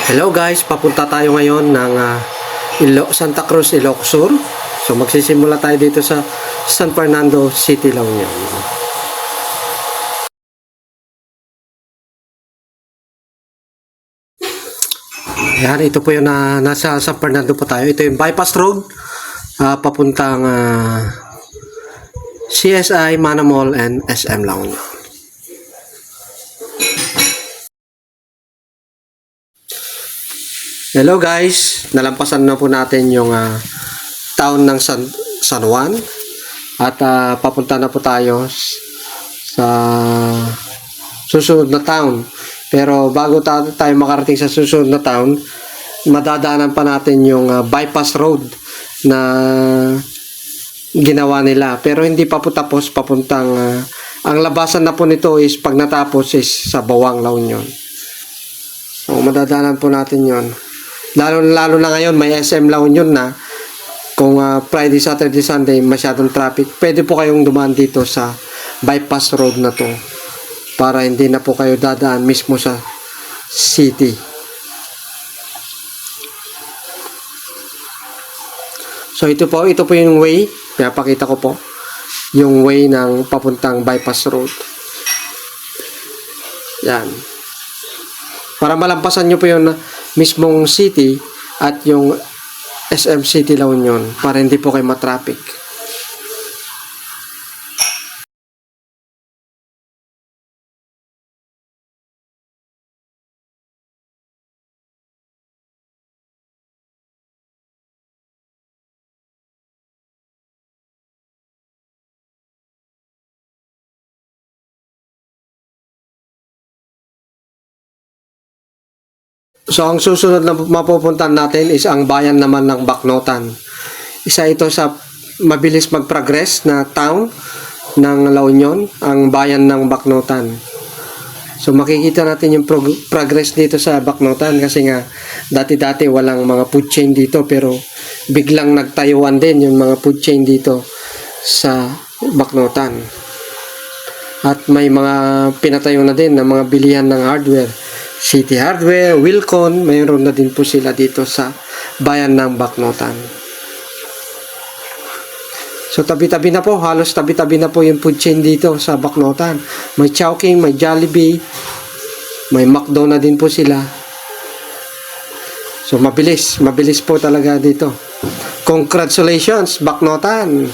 Hello guys, papunta tayo ngayon ng Santa Cruz, Ilocos Sur. So magsisimula tayo dito sa San Fernando City, La Union. Yan, ito po yung nasa San Fernando po tayo. Ito yung bypass road papuntang CSI, Mana Mall, and SM La Union. Hello guys, nalampasan na po natin yung town ng San Juan at papunta na po tayo sa susunod na town. Pero bago tayo makarating sa susunod na town, madadaanan pa natin yung bypass road na ginawa nila. Pero hindi pa po tapos, papuntang ang labasan na po nito is pag natapos is sa Bawang, La Union. So madadaanan po natin yon. Lalo na ngayon may SM La Union na. Kung Friday, Saturday, Sunday masyadong traffic, pwede po kayong dumaan dito sa bypass road na to para hindi na po kayo dadaan mismo sa city. So ito po yung way. Pinapakita ko po yung way ng papuntang bypass road. Yan. Para malampasan nyo po yung mismong city at yung SM City La Union para hindi po kayo matraffic. So ang susunod na mapupuntahan natin is ang bayan naman ng Bacnotan. Isa ito sa mabilis mag-progress na town ng La Union, ang bayan ng Bacnotan. So makikita natin yung progress dito sa Bacnotan kasi nga dati-dati walang mga food chain dito, pero biglang nagtayuan din yung mga food chain dito sa Bacnotan. At may mga pinatayo na din ng mga bilihan ng hardware. City Hardware, Wilcon, mayroon na din po sila dito sa bayan ng Bacnotan. So tabi-tabi na po, halos tabi-tabi na po yung food chain dito sa Bacnotan. May Chowking, may Jollibee, may McDo na din po sila. So mabilis po talaga dito. Congratulations, Bacnotan!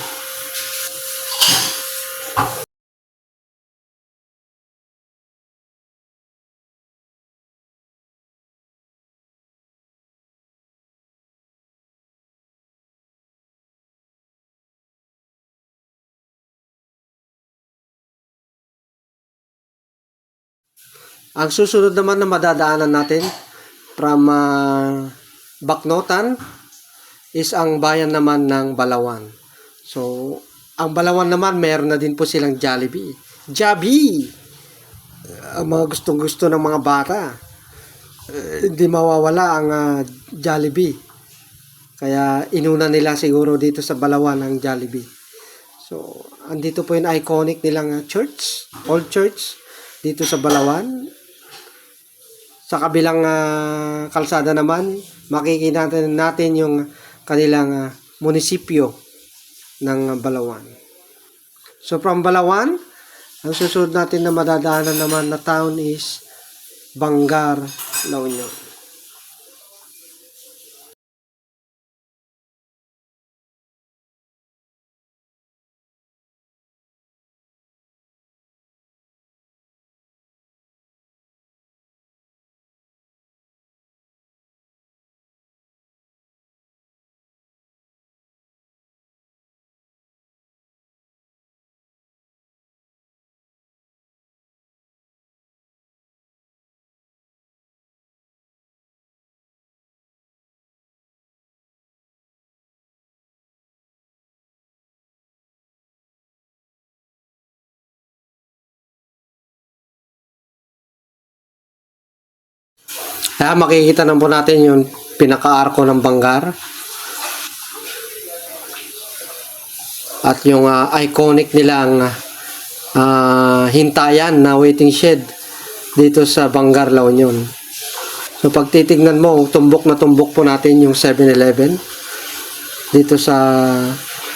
Ang susunod naman na madadaanan natin from Bacnotan is ang bayan naman ng Balawan. So, ang Balawan naman, meron na din po silang Jollibee. Jollibee! Ang mga gustong-gusto ng mga bata. Hindi mawawala ang Jollibee. Kaya inuna nila siguro dito sa Balawan ang Jollibee. So, andito po yung iconic nilang church, old church, dito sa Balawan. Sa kabilang kalsada naman, makikita natin yung kanilang munisipyo ng Balawan. So from Balawan, ang susunod natin na madadaanan naman na town is Bangar, La Union. Kaya makikita na po natin yung pinaka-arko ng Bangar. At yung iconic nilang hintayan na waiting shed dito sa Bangar, La Union. So pag titignan mo, tumbok na tumbok po natin yung 7-Eleven dito sa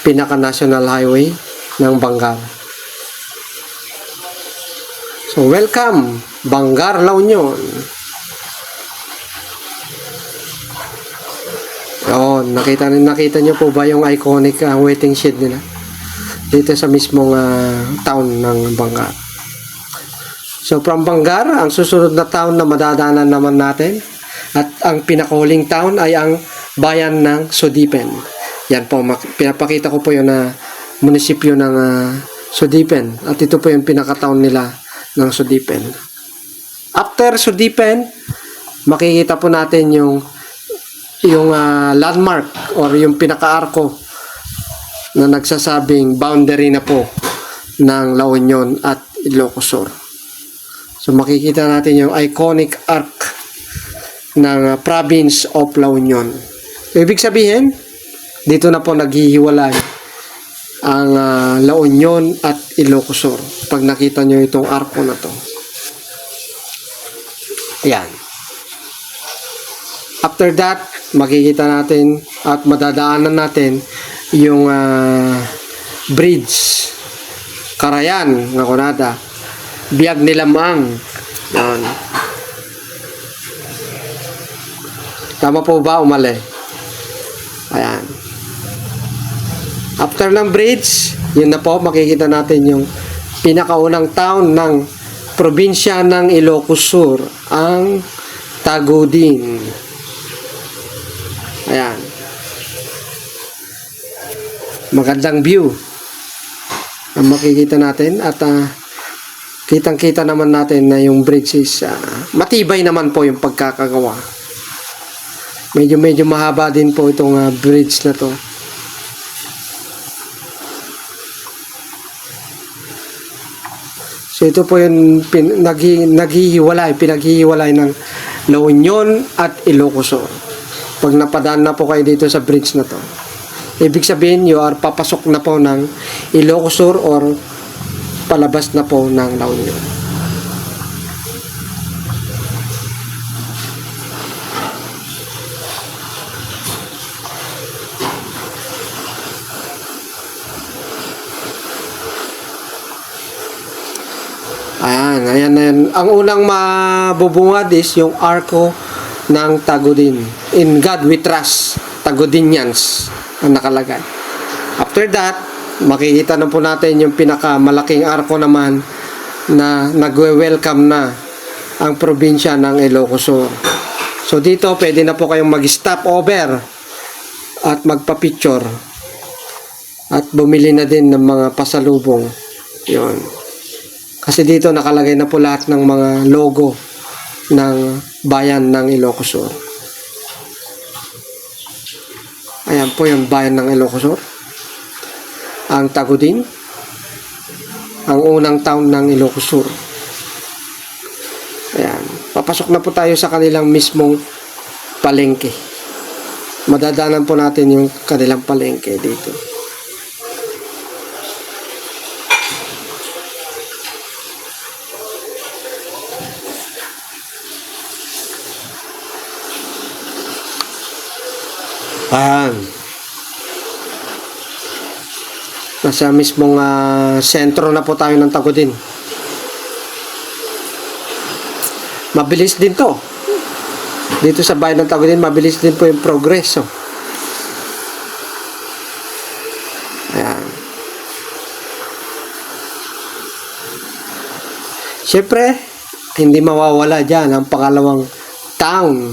pinaka-national highway ng Bangar. So welcome, Bangar, La Union. Yun, nakita niyo po ba yung iconic waiting shed nila dito sa mismong town ng Bangar. So from Bangar, ang susunod na town na madadaanan naman natin at ang pinakahuling town ay ang bayan ng Sudipen. Yan po, pinapakita ko po yung munisipyo ng Sudipen at ito po yung pinaka-town nila ng Sudipen. After Sudipen, makikita po natin yung landmark or yung pinaka-arko na nagsasabing boundary na po ng La Union at Ilocos Sur. So makikita natin yung iconic arc ng province of La Union. So, ibig sabihin, dito na po naghihiwalay ang La Union at Ilocos Sur. Pag nakita nyo itong arco na to. Ayan. After that, makikita natin at madadaanan natin yung bridge Karayan nga kunada. Biag nilamang. Yan. Tama po ba o mali? Ayan. After ng bridge, yun na po, makikita natin yung pinakaunang town ng probinsya ng Ilocos Sur, ang Tagudin. Ayan. Magandang view ang makikita natin at kitang-kita naman natin na yung bridge is matibay naman po yung pagkakagawa. Medyo mahaba din po itong bridge na to. So ito po yung pinaghihiwalay ng La Union at Ilocos Sur. Pag napadaan na po kayo dito sa bridge na to, ibig sabihin you are papasok na po ng Ilocos Sur or palabas na po ng La Union. Ayan. Ang unang mabubungad is yung arko ng Tagudin. In God we trust, Tagudinians ang nakalagay. After that, makikita na po natin yung pinakamalaking arko naman na nagwe-welcome na ang probinsya ng Ilocos Sur. So dito, pwede na po kayong mag-stop over at magpa-picture at bumili na din ng mga pasalubong. Yun. Kasi dito nakalagay na po lahat ng mga logo ng bayan ng Ilocos Sur. Ayan po yung bayan ng Ilocos Sur. Ang Tagudin, ang unang town ng Ilocos Sur. Ayan. Papasok na po tayo sa kanilang mismong palengke. Madadaanan po natin yung kanilang palengke dito. Ayan. Nasa mismong sentro na po tayo ng Tagudin. Mabilis din to. Dito sa bayan ng Tagudin, mabilis din po yung progreso. Ayan. Siyempre, hindi mawawala dyan ang pangalawang town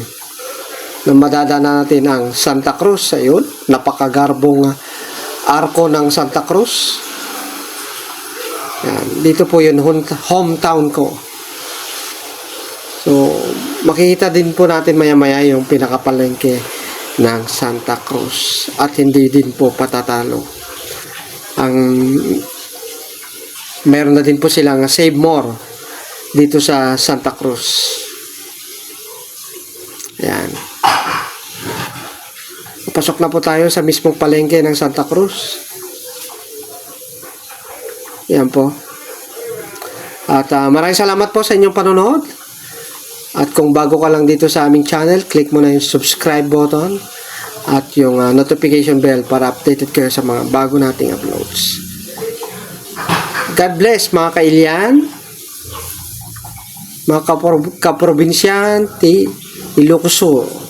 na madadaanan natin ang Santa Cruz. Ayun, napakagarbong arko ng Santa Cruz. Yan, dito po yun hometown ko. So makikita din po natin maya-maya yung pinakapalengke ng Santa Cruz at hindi din po patatalo. Meron na din po silang Save More dito sa Santa Cruz. Yan. Pasok na po tayo sa mismong palengke ng Santa Cruz. Yan po. At maraming salamat po sa inyong panonood. At kung bago ka lang dito sa aming channel, click mo na yung subscribe button at yung notification bell para updated kayo sa mga bago nating uploads. God bless mga kailian, mga kaprobinsyan, Ilocos Sur.